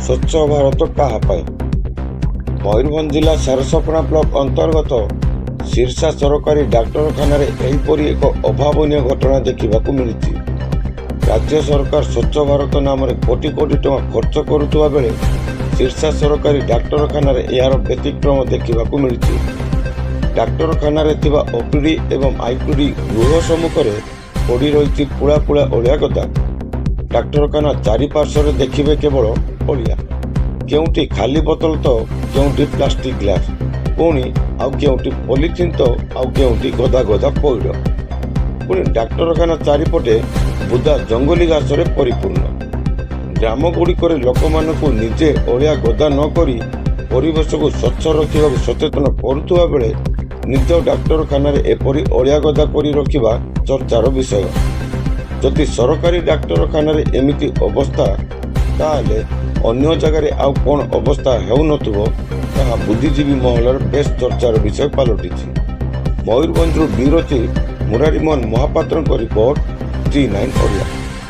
ସ୍ୱଚ୍ଛ ଭାରତ କାହା ପାଇଁ? ମୟୂରଭଞ୍ଜ ଜିଲ୍ଲା ସାରସପଣା ବ୍ଲକ ଅନ୍ତର୍ଗତ ସିରସା ସରକାରୀ ଡାକ୍ତରଖାନାରେ ଏହିପରି ଏକ ଅଭାବନୀୟ ଘଟଣା ଦେଖିବାକୁ ମିଳିଛି। ରାଜ୍ୟ ସରକାର ସ୍ୱଚ୍ଛ ଭାରତ ନାମରେ କୋଟି କୋଟି ଟଙ୍କା ଖର୍ଚ୍ଚ କରୁଥିବା ବେଳେ ସିରସା ସରକାରୀ ଡାକ୍ତରଖାନାରେ ଏହାର ବ୍ୟତିକ୍ରମ ଦେଖିବାକୁ ମିଳିଛି। ଡାକ୍ତରଖାନାରେ ଥିବା ଓପିଡି ଏବଂ ଆଇପିଡି ଗୃହ ସମ୍ମୁଖରେ ପଡ଼ି ରହିଛି ପୁଳା ପୁଳା ଅଳିଆ ଗଦା। ଡାକ୍ତରଖାନା ଚାରିପାର୍ଶ୍ୱରେ ଦେଖିବେ କେବଳ ଅଳିଆ, କେଉଁଠି ଖାଲି ବୋତଲ ତ କେଉଁଠି ପ୍ଲାଷ୍ଟିକ ଗ୍ଲାସ, ପୁଣି ଆଉ କେଉଁଠି ପଲିଥିନ୍ ତ ଆଉ କେଉଁଠି ଗଦା ଗଦା ପଇଡ଼। ପୁଣି ଡାକ୍ତରଖାନା ଚାରିପଟେ ବୁଦା ଜଙ୍ଗଲୀ ଘାସରେ ପରିପୂର୍ଣ୍ଣ। ଗ୍ରାମଗୁଡ଼ିକରେ ଲୋକମାନଙ୍କୁ ନିଜେ ଅଳିଆ ଗଦା ନ କରି ପରିବେଶକୁ ସ୍ୱଚ୍ଛ ରଖିବାକୁ ସଚେତନ କରୁଥିବା ବେଳେ ନିଜ ଡାକ୍ତରଖାନାରେ ଏପରି ଅଳିଆ ଗଦା କରି ରଖିବା ଚର୍ଚ୍ଚାର ବିଷୟ। ଯଦି ସରକାରୀ ଡାକ୍ତରଖାନାରେ ଏମିତି ଅବସ୍ଥା, ତାହେଲେ ଅନ୍ୟ ଜାଗାରେ ଆଉ କ'ଣ ଅବସ୍ଥା ହେଉନଥିବ, ତାହା ବୁଦ୍ଧିଜୀବୀ ମହଲରେ ବେଶ ଚର୍ଚ୍ଚାର ବିଷୟ ପାଲଟିଛି। ମୟୂରଭଞ୍ଜରୁ ବ୍ୟୁରୋ ଚିଫ୍ ମୁରାରୀ ମୋହନ ମହାପାତ୍ରଙ୍କ ରିପୋର୍ଟ, G9 ଓଡ଼ିଆ।